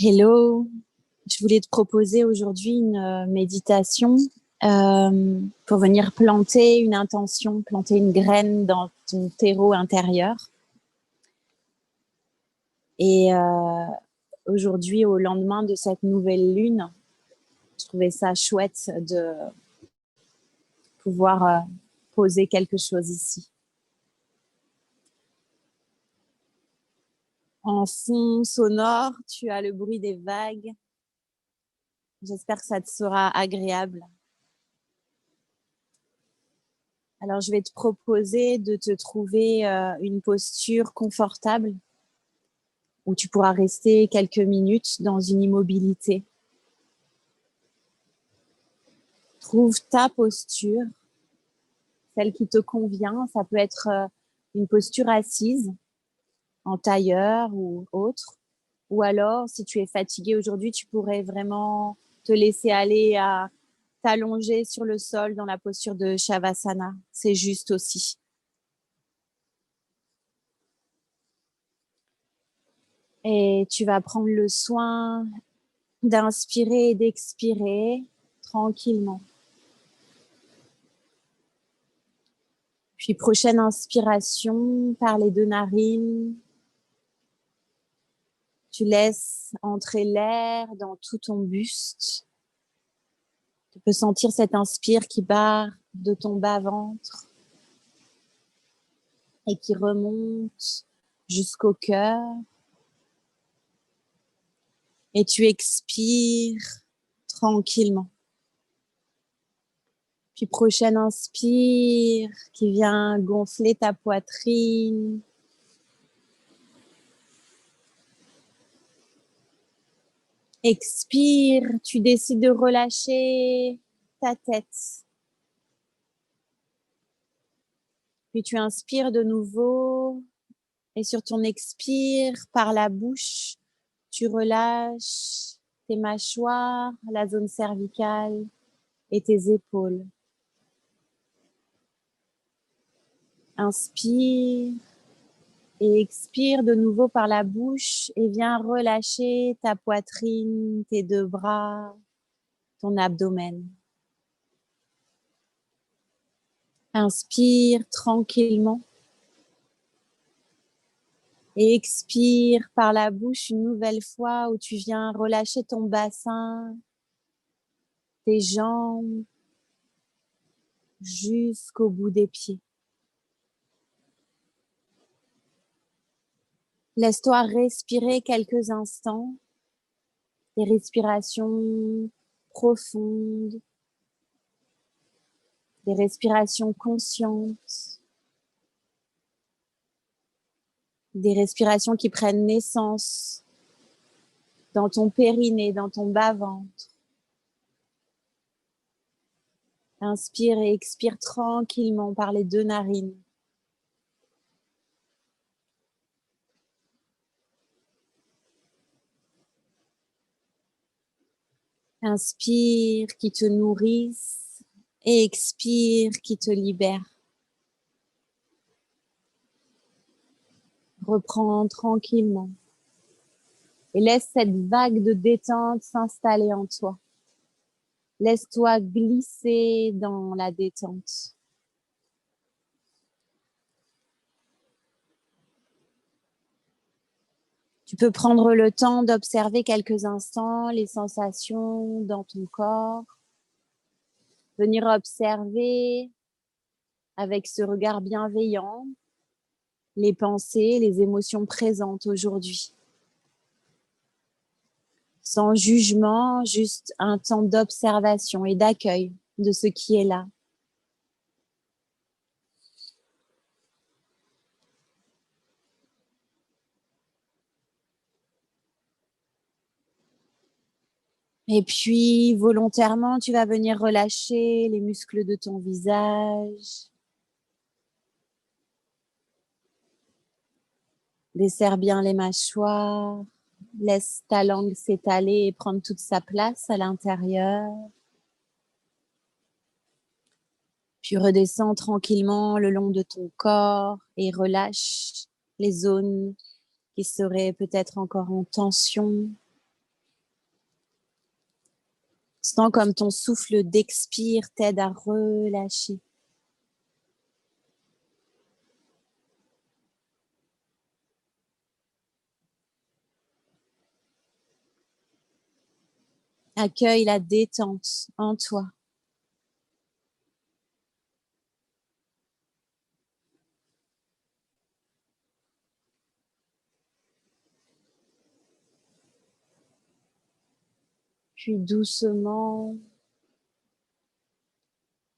Hello, je voulais te proposer aujourd'hui une méditation pour venir planter une intention, planter une graine dans ton terreau intérieur. Et aujourd'hui, au lendemain de cette nouvelle lune, je trouvais ça chouette de pouvoir poser quelque chose ici. En fond sonore, tu as le bruit des vagues. J'espère que ça te sera agréable. Alors, je vais te proposer de te trouver une posture confortable où tu pourras rester quelques minutes dans une immobilité. Trouve ta posture, celle qui te convient. Ça peut être une posture assise, en tailleur ou autre. Ou alors, si tu es fatigué aujourd'hui, tu pourrais vraiment te laisser aller à t'allonger sur le sol dans la posture de Shavasana. C'est juste aussi. Et tu vas prendre le soin d'inspirer et d'expirer tranquillement. Puis prochaine inspiration par les deux narines. Tu laisses entrer l'air dans tout ton buste. Tu peux sentir cette inspire qui part de ton bas-ventre et qui remonte jusqu'au cœur. Et tu expires tranquillement. Puis prochaine inspire qui vient gonfler ta poitrine. Expire, tu décides de relâcher ta tête. Puis tu inspires de nouveau et sur ton expire, par la bouche, tu relâches tes mâchoires, la zone cervicale et tes épaules. Inspire et expire de nouveau par la bouche et viens relâcher ta poitrine, tes deux bras, ton abdomen. Inspire tranquillement et expire par la bouche une nouvelle fois où tu viens relâcher ton bassin, tes jambes jusqu'au bout des pieds. Laisse-toi respirer quelques instants, des respirations profondes, des respirations conscientes, des respirations qui prennent naissance dans ton périnée, dans ton bas-ventre. Inspire et expire tranquillement par les deux narines. Inspire qui te nourrisse et expire qui te libère. Reprends tranquillement et laisse cette vague de détente s'installer en toi. Laisse-toi glisser dans la détente. Tu peux prendre le temps d'observer quelques instants les sensations dans ton corps. Venir observer avec ce regard bienveillant les pensées, les émotions présentes aujourd'hui. Sans jugement, juste un temps d'observation et d'accueil de ce qui est là. Et puis, volontairement, tu vas venir relâcher les muscles de ton visage. Desserre bien les mâchoires. Laisse ta langue s'étaler et prendre toute sa place à l'intérieur. Puis redescends tranquillement le long de ton corps et relâche les zones qui seraient peut-être encore en tension. Sens comme ton souffle d'expire t'aide à relâcher. Accueille la détente en toi. Puis doucement,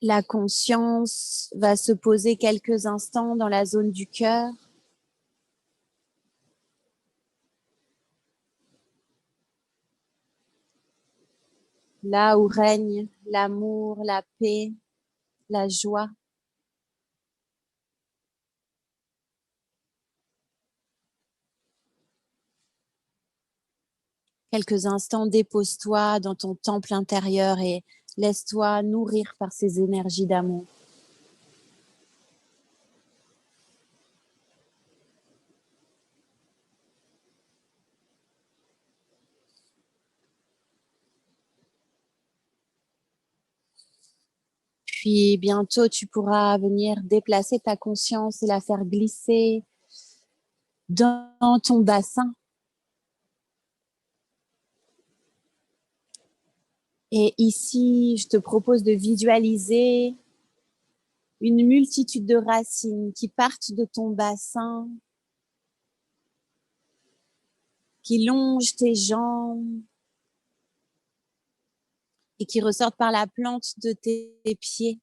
la conscience va se poser quelques instants dans la zone du cœur. Là où règne l'amour, la paix, la joie. Quelques instants, dépose-toi dans ton temple intérieur et laisse-toi nourrir par ces énergies d'amour. Puis bientôt, tu pourras venir déplacer ta conscience et la faire glisser dans ton bassin. Et ici, je te propose de visualiser une multitude de racines qui partent de ton bassin, qui longent tes jambes et qui ressortent par la plante de tes pieds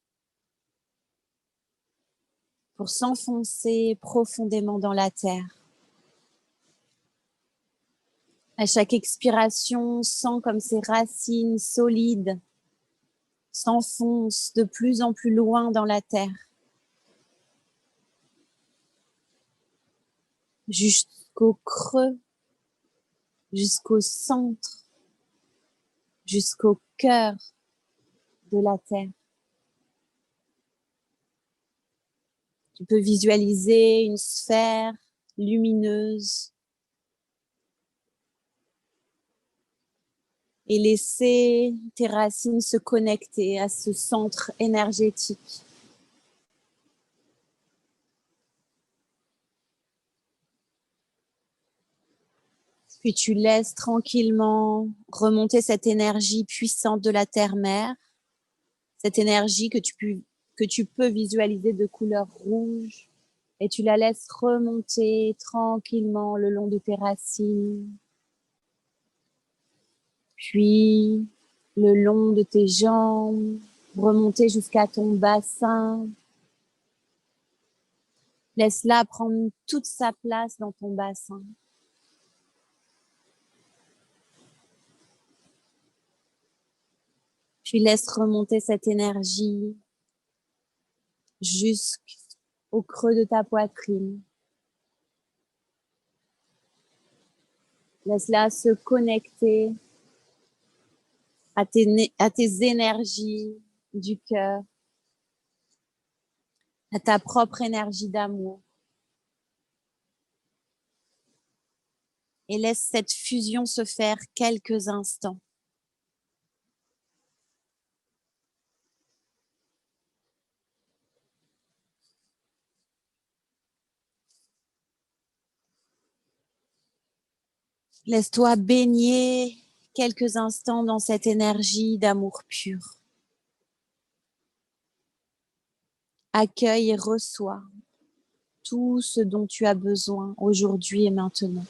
pour s'enfoncer profondément dans la terre. À chaque expiration, sens comme ces racines solides s'enfoncent de plus en plus loin dans la terre, jusqu'au creux, jusqu'au centre, jusqu'au cœur de la terre. Tu peux visualiser une sphère lumineuse et laisser tes racines se connecter à ce centre énergétique. Puis tu laisses tranquillement remonter cette énergie puissante de la terre-mère, cette énergie que tu peux visualiser de couleur rouge, et tu la laisses remonter tranquillement le long de tes racines, puis le long de tes jambes, remonter jusqu'à ton bassin. Laisse-la prendre toute sa place dans ton bassin. Puis laisse remonter cette énergie jusqu'au creux de ta poitrine. Laisse-la se connecter à tes énergies du cœur, à ta propre énergie d'amour. Et laisse cette fusion se faire quelques instants. Laisse-toi baigner quelques instants dans cette énergie d'amour pur. Accueille et reçois tout ce dont tu as besoin aujourd'hui et maintenant.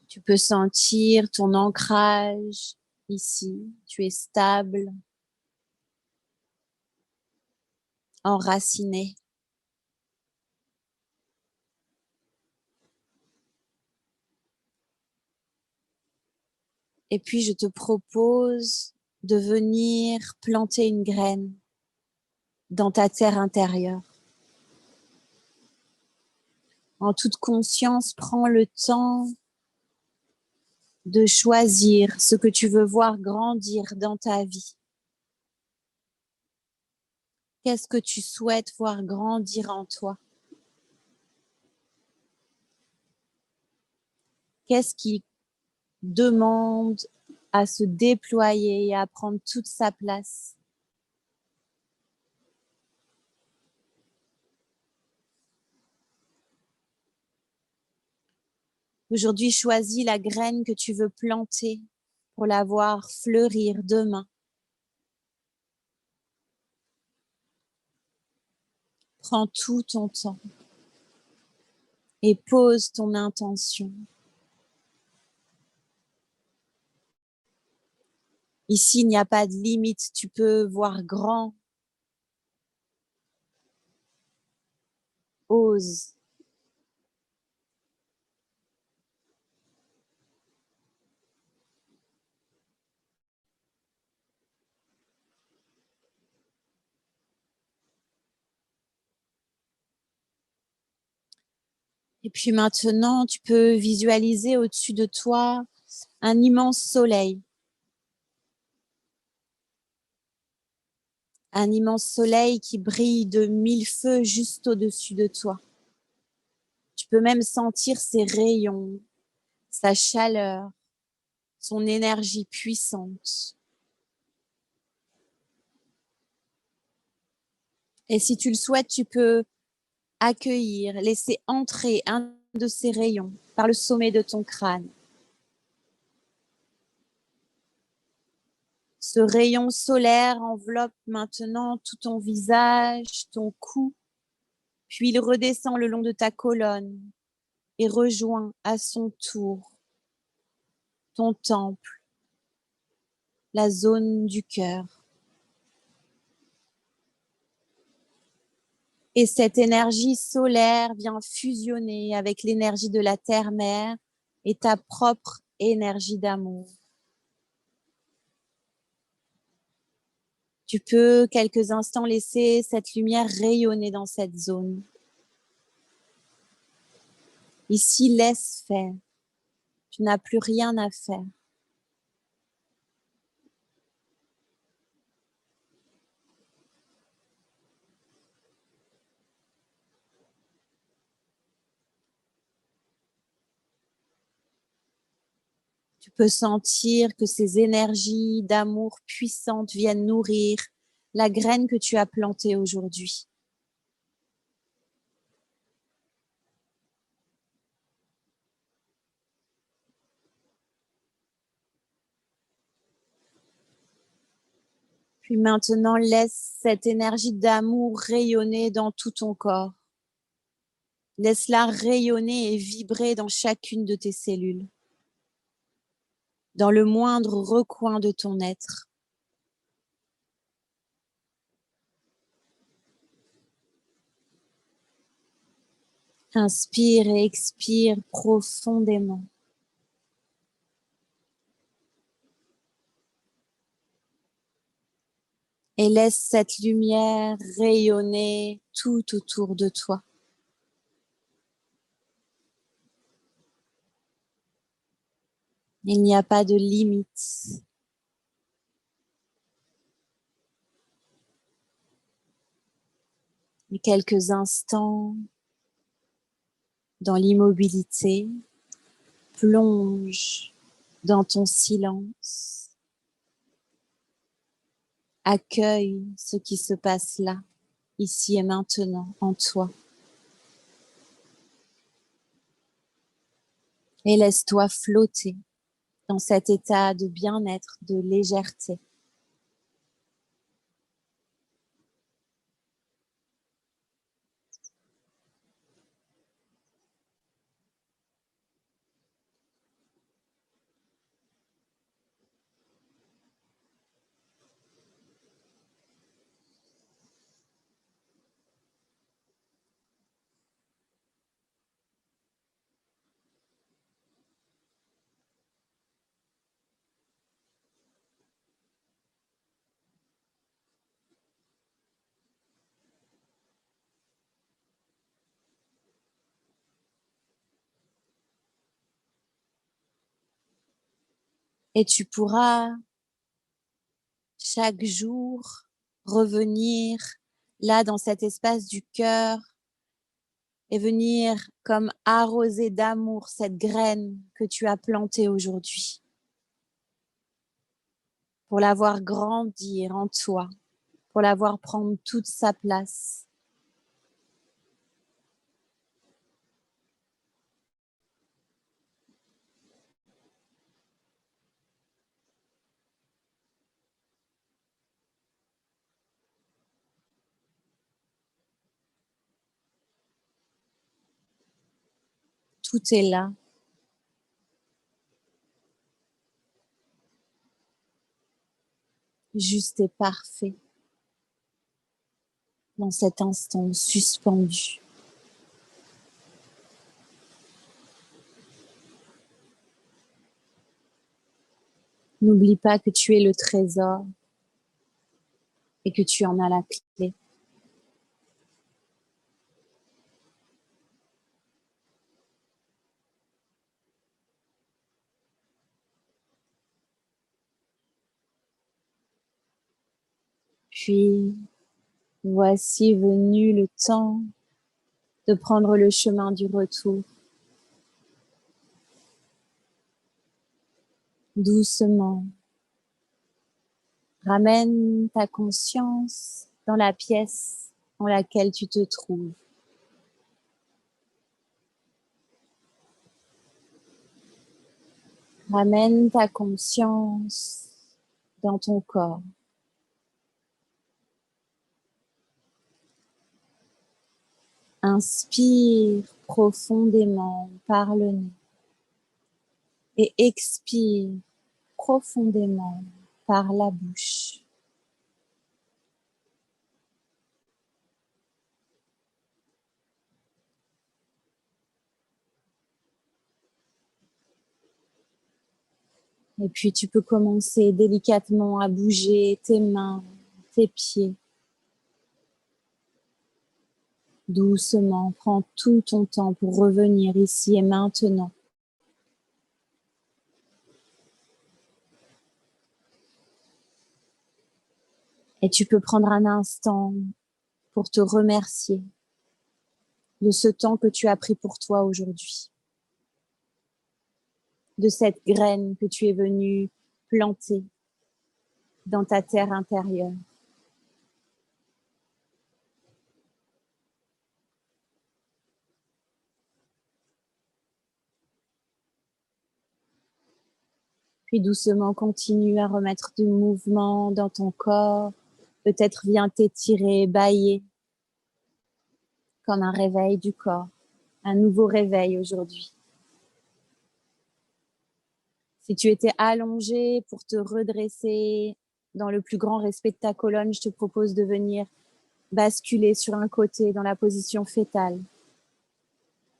Tu peux sentir ton ancrage ici. Tu es stable, enraciné. Et puis, je te propose de venir planter une graine dans ta terre intérieure. En toute conscience, prends le temps de choisir ce que tu veux voir grandir dans ta vie. Qu'est-ce que tu souhaites voir grandir en toi? Qu'est-ce qui demande à se déployer et à prendre toute sa place? Aujourd'hui, choisis la graine que tu veux planter pour la voir fleurir demain. Prends tout ton temps et pose ton intention. Ici, il n'y a pas de limite, tu peux voir grand. Ose. Et puis maintenant, tu peux visualiser au-dessus de toi un immense soleil. Un immense soleil qui brille de 1000 feux juste au-dessus de toi. Tu peux même sentir ses rayons, sa chaleur, son énergie puissante. Et si tu le souhaites, tu peux accueillir, laisser entrer un de ces rayons par le sommet de ton crâne. Ce rayon solaire enveloppe maintenant tout ton visage, ton cou, puis il redescend le long de ta colonne et rejoint à son tour ton temple, la zone du cœur. Et cette énergie solaire vient fusionner avec l'énergie de la terre-mère et ta propre énergie d'amour. Tu peux quelques instants laisser cette lumière rayonner dans cette zone. Ici, laisse faire. Tu n'as plus rien à faire. Tu peux sentir que ces énergies d'amour puissantes viennent nourrir la graine que tu as plantée aujourd'hui. Puis maintenant, laisse cette énergie d'amour rayonner dans tout ton corps. Laisse-la rayonner et vibrer dans chacune de tes cellules, dans le moindre recoin de ton être. Inspire et expire profondément. Et laisse cette lumière rayonner tout autour de toi. Il n'y a pas de limite. Et quelques instants dans l'immobilité, plonge dans ton silence. Accueille ce qui se passe là, ici et maintenant, en toi. Et laisse-toi flotter dans cet état de bien-être, de légèreté. Et tu pourras chaque jour revenir là dans cet espace du cœur et venir comme arroser d'amour cette graine que tu as plantée aujourd'hui pour la voir grandir en toi, pour la voir prendre toute sa place. Tout est là. Juste et parfait dans cet instant suspendu. N'oublie pas que tu es le trésor et que tu en as la clé. Puis, voici venu le temps de prendre le chemin du retour. Doucement, ramène ta conscience dans la pièce dans laquelle tu te trouves. Ramène ta conscience dans ton corps. Inspire profondément par le nez et expire profondément par la bouche. Et puis tu peux commencer délicatement à bouger tes mains, tes pieds. Doucement, prends tout ton temps pour revenir ici et maintenant. Et tu peux prendre un instant pour te remercier de ce temps que tu as pris pour toi aujourd'hui, de cette graine que tu es venue planter dans ta terre intérieure. Puis doucement, continue à remettre du mouvement dans ton corps. Peut-être viens t'étirer, bâiller, comme un réveil du corps, un nouveau réveil aujourd'hui. Si tu étais allongé pour te redresser dans le plus grand respect de ta colonne, je te propose de venir basculer sur un côté dans la position fétale.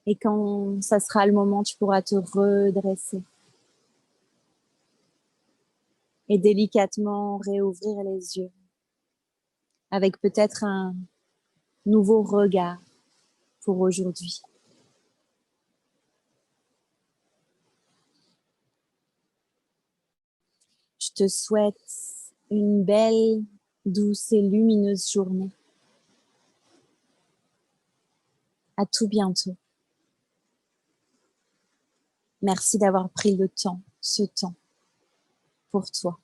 Et quand ça sera le moment, tu pourras te redresser. Et délicatement réouvrir les yeux avec peut-être un nouveau regard pour aujourd'hui. Je te souhaite une belle, douce et lumineuse journée. À tout bientôt. Merci d'avoir pris le temps, ce temps, pour toi.